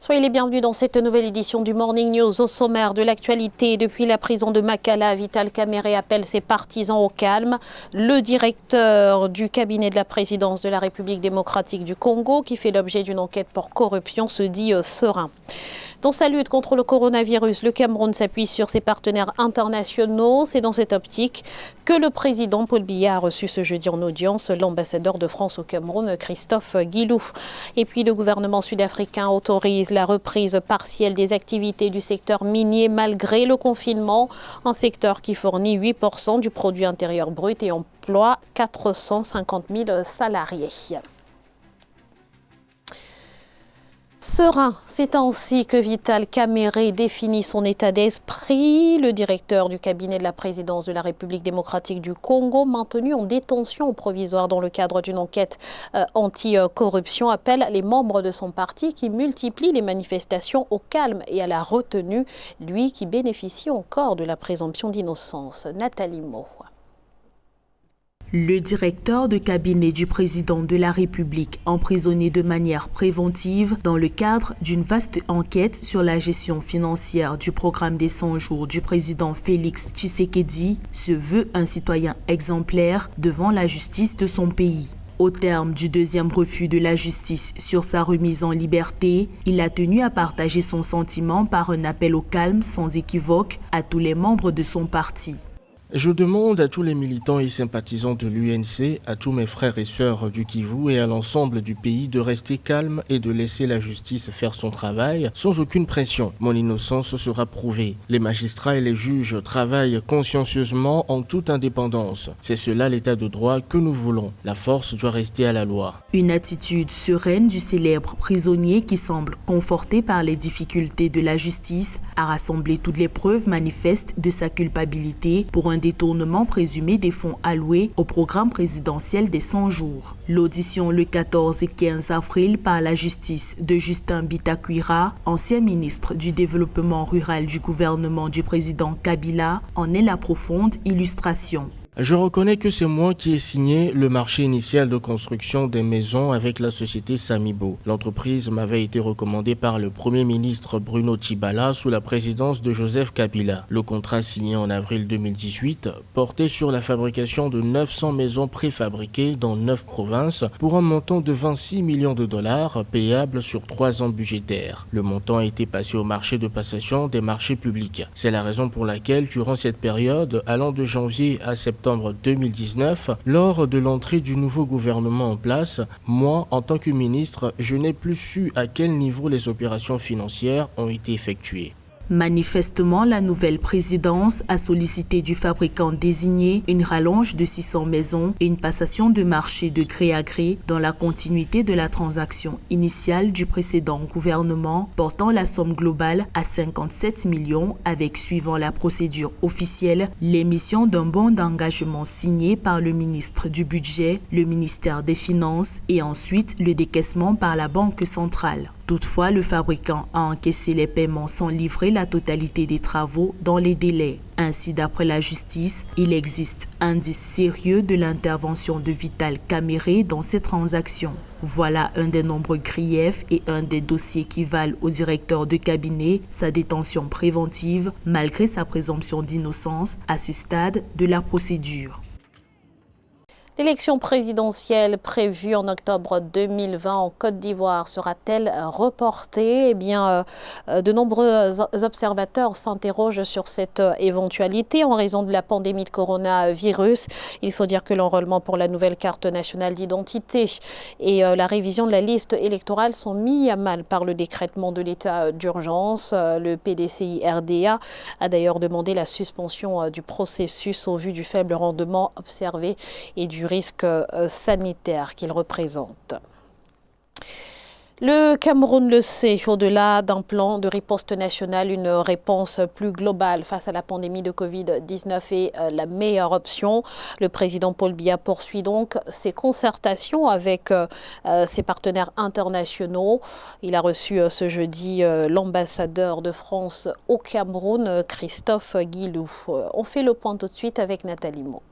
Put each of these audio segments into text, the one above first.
Soyez les bienvenus dans cette nouvelle édition du Morning News. Au sommaire de l'actualité, depuis la prison de Makala, Vital Kamerhe appelle ses partisans au calme. Le directeur du cabinet de la présidence de la République démocratique du Congo, qui fait l'objet d'une enquête pour corruption, se dit serein. Dans sa lutte contre le coronavirus, le Cameroun s'appuie sur ses partenaires internationaux. C'est dans cette optique que le président Paul Biya a reçu ce jeudi en audience l'ambassadeur de France au Cameroun, Christophe Guilou. Et puis le gouvernement sud-africain autorise la reprise partielle des activités du secteur minier malgré le confinement, un secteur qui fournit 8% du produit intérieur brut et emploie 450 000 salariés. Serein, c'est ainsi que Vital Kamerhe définit son état d'esprit. Le directeur du cabinet de la présidence de la République démocratique du Congo, maintenu en détention provisoire dans le cadre d'une enquête anti-corruption, appelle les membres de son parti qui multiplient les manifestations au calme et à la retenue, lui qui bénéficie encore de la présomption d'innocence. Nathalie Mo. Le directeur de cabinet du président de la République emprisonné de manière préventive dans le cadre d'une vaste enquête sur la gestion financière du programme des 100 jours du président Félix Tshisekedi se veut un citoyen exemplaire devant la justice de son pays. Au terme du deuxième refus de la justice sur sa remise en liberté, il a tenu à partager son sentiment par un appel au calme sans équivoque à tous les membres de son parti. Je demande à tous les militants et sympathisants de l'UNC, à tous mes frères et sœurs du Kivu et à l'ensemble du pays de rester calme et de laisser la justice faire son travail sans aucune pression. Mon innocence sera prouvée. Les magistrats et les juges travaillent consciencieusement en toute indépendance. C'est cela l'état de droit que nous voulons. La force doit rester à la loi. Une attitude sereine du célèbre prisonnier qui semble conforté par les difficultés de la justice a rassemblé toutes les preuves manifestes de sa culpabilité pour un détournement présumé des fonds alloués au programme présidentiel des 100 jours. L'audition le 14 et 15 avril par la justice de Justin Bitakwira, ancien ministre du développement rural du gouvernement du président Kabila, en est la profonde illustration. Je reconnais que c'est moi qui ai signé le marché initial de construction des maisons avec la société Samibo. L'entreprise m'avait été recommandée par le Premier ministre Bruno Tshibala sous la présidence de Joseph Kabila. Le contrat signé en avril 2018 portait sur la fabrication de 900 maisons préfabriquées dans 9 provinces pour un montant de 26 millions de dollars payables sur 3 ans budgétaires. Le montant a été passé au marché de passation des marchés publics. C'est la raison pour laquelle, durant cette période, allant de janvier à septembre 2019, lors de l'entrée du nouveau gouvernement en place, moi, en tant que ministre, je n'ai plus su à quel niveau les opérations financières ont été effectuées. Manifestement, la nouvelle présidence a sollicité du fabricant désigné une rallonge de 600 maisons et une passation de marché de gré à gré dans la continuité de la transaction initiale du précédent gouvernement, portant la somme globale à 57 millions avec, suivant la procédure officielle, l'émission d'un bon d'engagement signé par le ministre du Budget, le ministère des Finances et ensuite le décaissement par la Banque centrale. Toutefois, le fabricant a encaissé les paiements sans livrer la totalité des travaux dans les délais. Ainsi, d'après la justice, il existe indice sérieux de l'intervention de Vital Kamerhe dans ces transactions. Voilà un des nombreux griefs et un des dossiers qui valent au directeur de cabinet sa détention préventive malgré sa présomption d'innocence à ce stade de la procédure. L'élection présidentielle prévue en octobre 2020 en Côte d'Ivoire sera-t-elle reportée ? De nombreux observateurs s'interrogent sur cette éventualité en raison de la pandémie de coronavirus. Il faut dire que l'enrôlement pour la nouvelle carte nationale d'identité et la révision de la liste électorale sont mis à mal par le décrètement de l'état d'urgence. Le PDCI-RDA a d'ailleurs demandé la suspension du processus au vu du faible rendement observé et du risque sanitaire qu'il représente. Le Cameroun le sait, au-delà d'un plan de riposte nationale, une réponse plus globale face à la pandémie de Covid-19 est la meilleure option. Le président Paul Biya poursuit donc ses concertations avec ses partenaires internationaux. Il a reçu ce jeudi l'ambassadeur de France au Cameroun, Christophe Guilou. On fait le point tout de suite avec Nathalie Mo.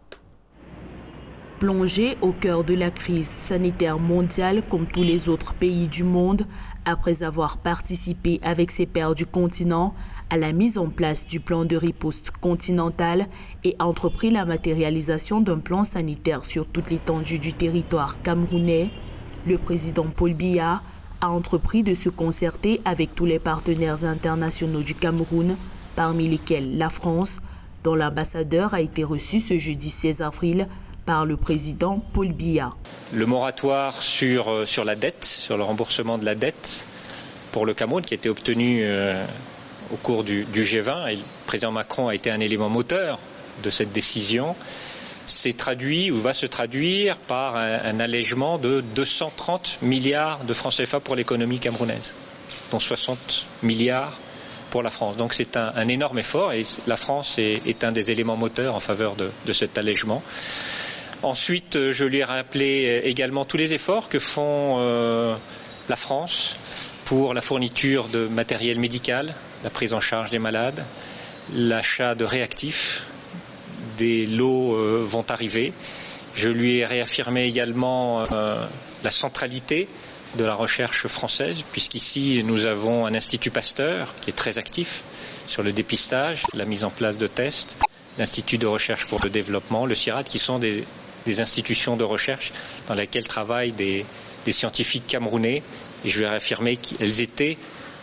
Plongé au cœur de la crise sanitaire mondiale comme tous les autres pays du monde, Après avoir participé avec ses pairs du continent à la mise en place du plan de riposte continental et entrepris la matérialisation d'un plan sanitaire sur toute l'étendue du territoire camerounais, le président Paul Biya a entrepris de se concerter avec tous les partenaires internationaux du Cameroun, parmi lesquels la France, dont l'ambassadeur a été reçu ce jeudi 16 avril par le président Paul Biya. Le moratoire sur la dette, sur le remboursement de la dette pour le Cameroun qui a été obtenu au cours du G20, et le président Macron a été un élément moteur de cette décision, s'est traduit ou va se traduire par un allègement de 230 milliards de francs CFA pour l'économie camerounaise, dont 60 milliards pour la France. Donc c'est un énorme effort et la France est un des éléments moteurs en faveur de cet allègement. Ensuite, je lui ai rappelé également tous les efforts que font la France pour la fourniture de matériel médical, la prise en charge des malades, l'achat de réactifs. Des lots vont arriver. Je lui ai réaffirmé également la centralité de la recherche française, puisqu'ici nous avons un institut Pasteur qui est très actif sur le dépistage, la mise en place de tests, l'Institut de recherche pour le développement, le CIRAD, qui sont des institutions de recherche dans lesquelles travaillent des scientifiques camerounais. Et je lui ai réaffirmé qu'elles étaient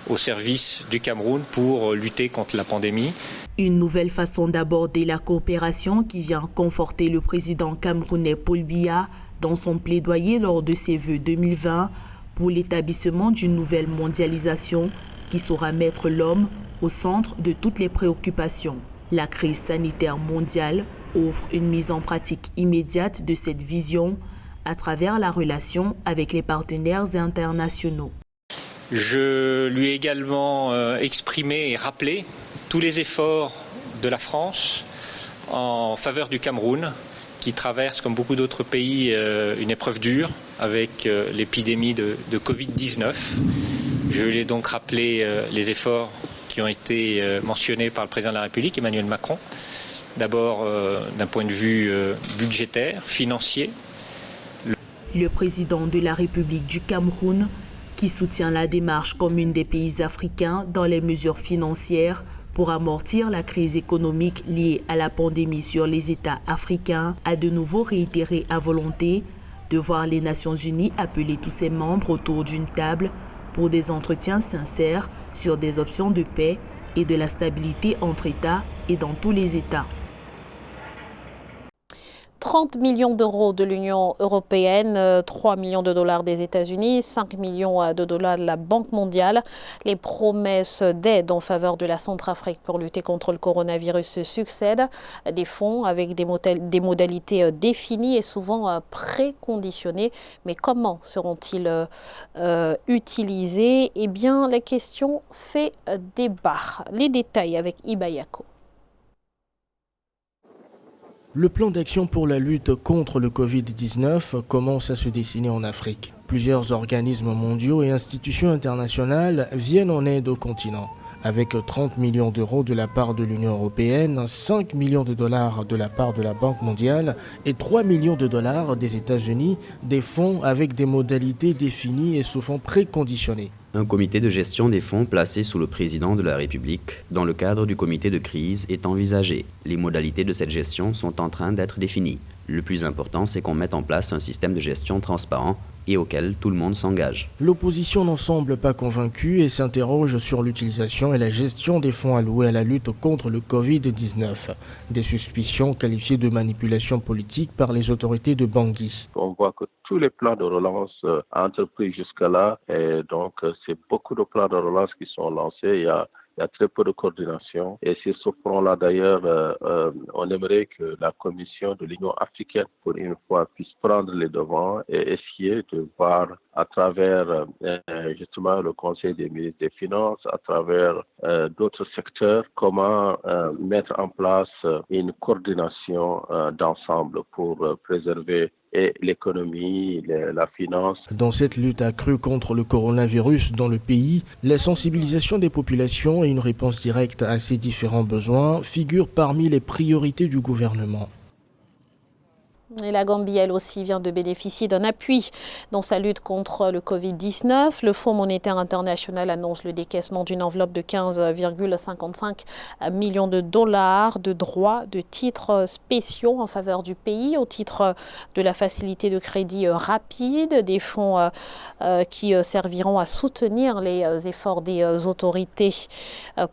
au service du Cameroun pour lutter contre la pandémie. Une nouvelle façon d'aborder la coopération qui vient conforter le président camerounais Paul Biya dans son plaidoyer lors de ses vœux 2020 pour l'établissement d'une nouvelle mondialisation qui saura mettre l'homme au centre de toutes les préoccupations. La crise sanitaire mondiale offre une mise en pratique immédiate de cette vision à travers la relation avec les partenaires internationaux. Je lui ai également exprimé et rappelé tous les efforts de la France en faveur du Cameroun, qui traverse, comme beaucoup d'autres pays, une épreuve dure avec l'épidémie de Covid-19. Je lui ai donc rappelé les efforts qui ont été mentionnés par le président de la République, Emmanuel Macron. D'abord d'un point de vue budgétaire, financier. Le président de la République du Cameroun, qui soutient la démarche commune des pays africains dans les mesures financières pour amortir la crise économique liée à la pandémie sur les États africains, a de nouveau réitéré à volonté de voir les Nations Unies appeler tous ses membres autour d'une table pour des entretiens sincères sur des options de paix et de la stabilité entre États et dans tous les États. 30 millions d'euros de l'Union européenne, 3 millions de dollars des États-Unis, 5 millions de dollars de la Banque mondiale. Les promesses d'aide en faveur de la Centrafrique pour lutter contre le coronavirus se succèdent. Des fonds avec des modalités définies et souvent préconditionnées. Mais comment seront-ils utilisés? Eh bien, la question fait débat. Les détails avec Ibayako. Le plan d'action pour la lutte contre le Covid-19 commence à se dessiner en Afrique. Plusieurs organismes mondiaux et institutions internationales viennent en aide au continent. Avec 30 millions d'euros de la part de l'Union européenne, 5 millions de dollars de la part de la Banque mondiale et 3 millions de dollars des États-Unis, des fonds avec des modalités définies et souvent préconditionnées. Un comité de gestion des fonds placé sous le président de la République dans le cadre du comité de crise est envisagé. Les modalités de cette gestion sont en train d'être définies. Le plus important, c'est qu'on mette en place un système de gestion transparent et auquel tout le monde s'engage. L'opposition n'en semble pas convaincue et s'interroge sur l'utilisation et la gestion des fonds alloués à la lutte contre le Covid-19. Des suspicions qualifiées de manipulation politique par les autorités de Bangui. On voit que tous les plans de relance entrepris jusqu'à-là, et donc c'est beaucoup de plans de relance qui sont lancés. Il y a très peu de coordination. Et sur ce front-là, d'ailleurs, on aimerait que la Commission de l'Union africaine, pour une fois, puisse prendre les devants et essayer de voir à travers justement le Conseil des ministres des Finances, à travers d'autres secteurs, comment mettre en place une coordination d'ensemble pour préserver et l'économie, la finance. Dans cette lutte accrue contre le coronavirus dans le pays, la sensibilisation des populations et une réponse directe à ces différents besoins figurent parmi les priorités du gouvernement. Et la Gambie, elle aussi, vient de bénéficier d'un appui dans sa lutte contre le Covid-19. Le Fonds monétaire international annonce le décaissement d'une enveloppe de 15,55 millions de dollars de droits de titres spéciaux en faveur du pays au titre de la facilité de crédit rapide, des fonds qui serviront à soutenir les efforts des autorités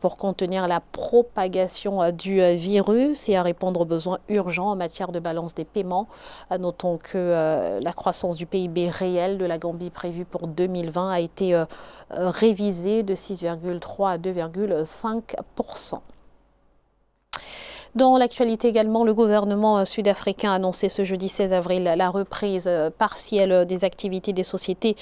pour contenir la propagation du virus et à répondre aux besoins urgents en matière de balance des paiements. Notons que la croissance du PIB réel de la Gambie prévue pour 2020 a été révisée de 6,3 à 2,5%. Dans l'actualité également, le gouvernement sud-africain a annoncé ce jeudi 16 avril la reprise partielle des activités des sociétés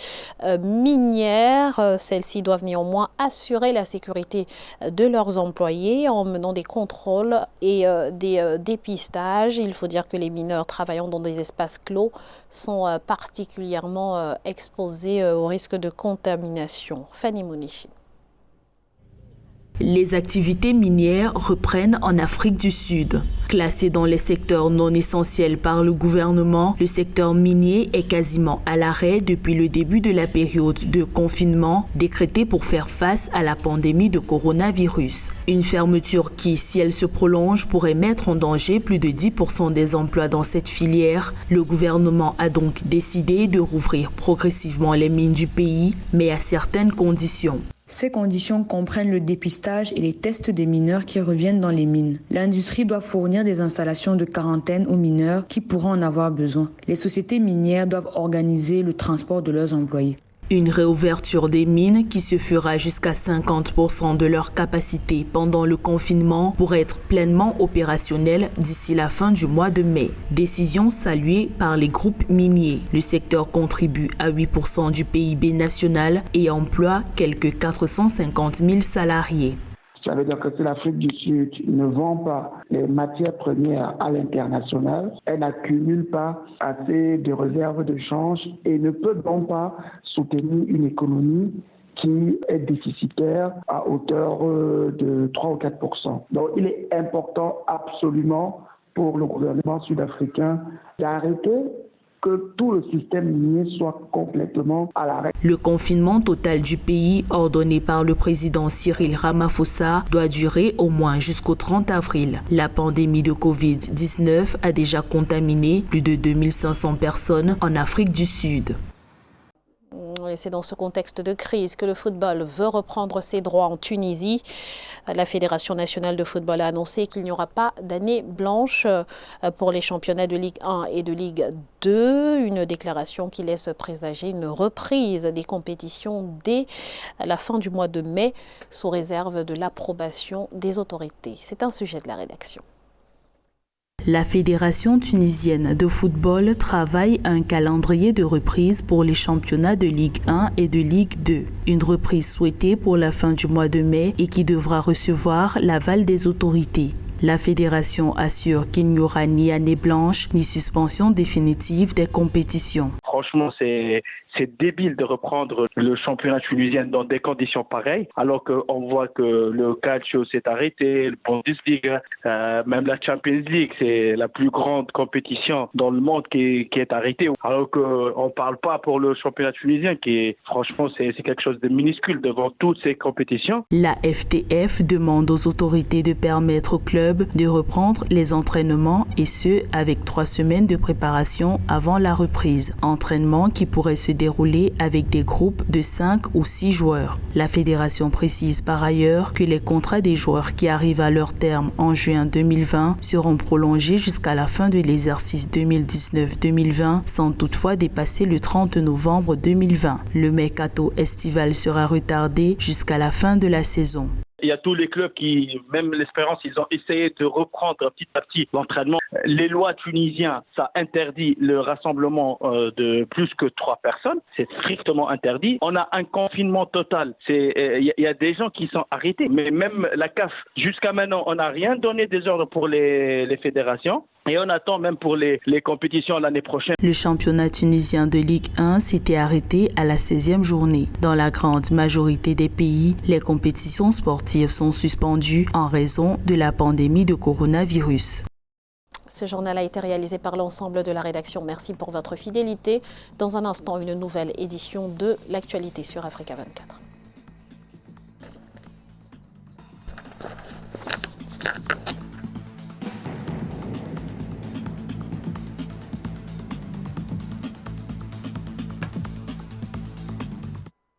minières. Celles-ci doivent néanmoins assurer la sécurité de leurs employés en menant des contrôles et des dépistages. Il faut dire que les mineurs travaillant dans des espaces clos sont particulièrement exposés au risque de contamination. Fanny Mounichi. Les activités minières reprennent en Afrique du Sud. Classé dans les secteurs non essentiels par le gouvernement, le secteur minier est quasiment à l'arrêt depuis le début de la période de confinement décrétée pour faire face à la pandémie de coronavirus. Une fermeture qui, si elle se prolonge, pourrait mettre en danger plus de 10% des emplois dans cette filière. Le gouvernement a donc décidé de rouvrir progressivement les mines du pays, mais à certaines conditions. Ces conditions comprennent le dépistage et les tests des mineurs qui reviennent dans les mines. L'industrie doit fournir des installations de quarantaine aux mineurs qui pourront en avoir besoin. Les sociétés minières doivent organiser le transport de leurs employés. Une réouverture des mines qui se fera jusqu'à 50% de leur capacité pendant le confinement pourrait être pleinement opérationnelle d'ici la fin du mois de mai. Décision saluée par les groupes miniers. Le secteur contribue à 8% du PIB national et emploie quelques 450 000 salariés. Ça veut dire que si l'Afrique du Sud ne vend pas les matières premières à l'international, elle n'accumule pas assez de réserves de change et ne peut donc pas soutenir une économie qui est déficitaire à hauteur de 3 ou 4%. Donc il est important absolument pour le gouvernement sud-africain d'arrêter que tout le système minier soit complètement à l'arrêt. Le confinement total du pays, ordonné par le président Cyril Ramaphosa, doit durer au moins jusqu'au 30 avril. La pandémie de Covid-19 a déjà contaminé plus de 2500 personnes en Afrique du Sud. Et c'est dans ce contexte de crise que le football veut reprendre ses droits en Tunisie. La Fédération nationale de football a annoncé qu'il n'y aura pas d'année blanche pour les championnats de Ligue 1 et de Ligue 2. Une déclaration qui laisse présager une reprise des compétitions dès la fin du mois de mai, sous réserve de l'approbation des autorités. C'est un sujet de la rédaction. La Fédération tunisienne de football travaille à un calendrier de reprise pour les championnats de Ligue 1 et de Ligue 2. Une reprise souhaitée pour la fin du mois de mai et qui devra recevoir l'aval des autorités. La fédération assure qu'il n'y aura ni année blanche ni suspension définitive des compétitions. Franchement, c'est débile de reprendre le championnat tunisien dans des conditions pareilles, alors qu'on voit que le calcio s'est arrêté, le Bundesliga, même la Champions League, c'est la plus grande compétition dans le monde qui est arrêtée. Alors qu'on ne parle pas pour le championnat tunisien, qui est, franchement, c'est quelque chose de minuscule devant toutes ces compétitions. La FTF demande aux autorités de permettre aux clubs de reprendre les entraînements et ce, avec 3 semaines de préparation avant la reprise. Entraînement qui pourrait se dérouler avec des groupes de 5 ou 6 joueurs. La fédération précise par ailleurs que les contrats des joueurs qui arrivent à leur terme en juin 2020 seront prolongés jusqu'à la fin de l'exercice 2019-2020 sans toutefois dépasser le 30 novembre 2020. Le mercato estival sera retardé jusqu'à la fin de la saison. Il y a tous les clubs qui, même l'Espérance, ils ont essayé de reprendre petit à petit l'entraînement. Les lois tunisiennes, ça interdit le rassemblement de plus que 3 personnes. C'est strictement interdit. On a un confinement total. Il y a des gens qui sont arrêtés. Mais même la CAF, jusqu'à maintenant, on n'a rien donné des ordres pour les fédérations. Et on attend même pour les compétitions l'année prochaine. Le championnat tunisien de Ligue 1 s'était arrêté à la 16e journée. Dans la grande majorité des pays, les compétitions sportives sont suspendues en raison de la pandémie de coronavirus. Ce journal a été réalisé par l'ensemble de la rédaction. Merci pour votre fidélité. Dans un instant, une nouvelle édition de l'actualité sur Africa 24.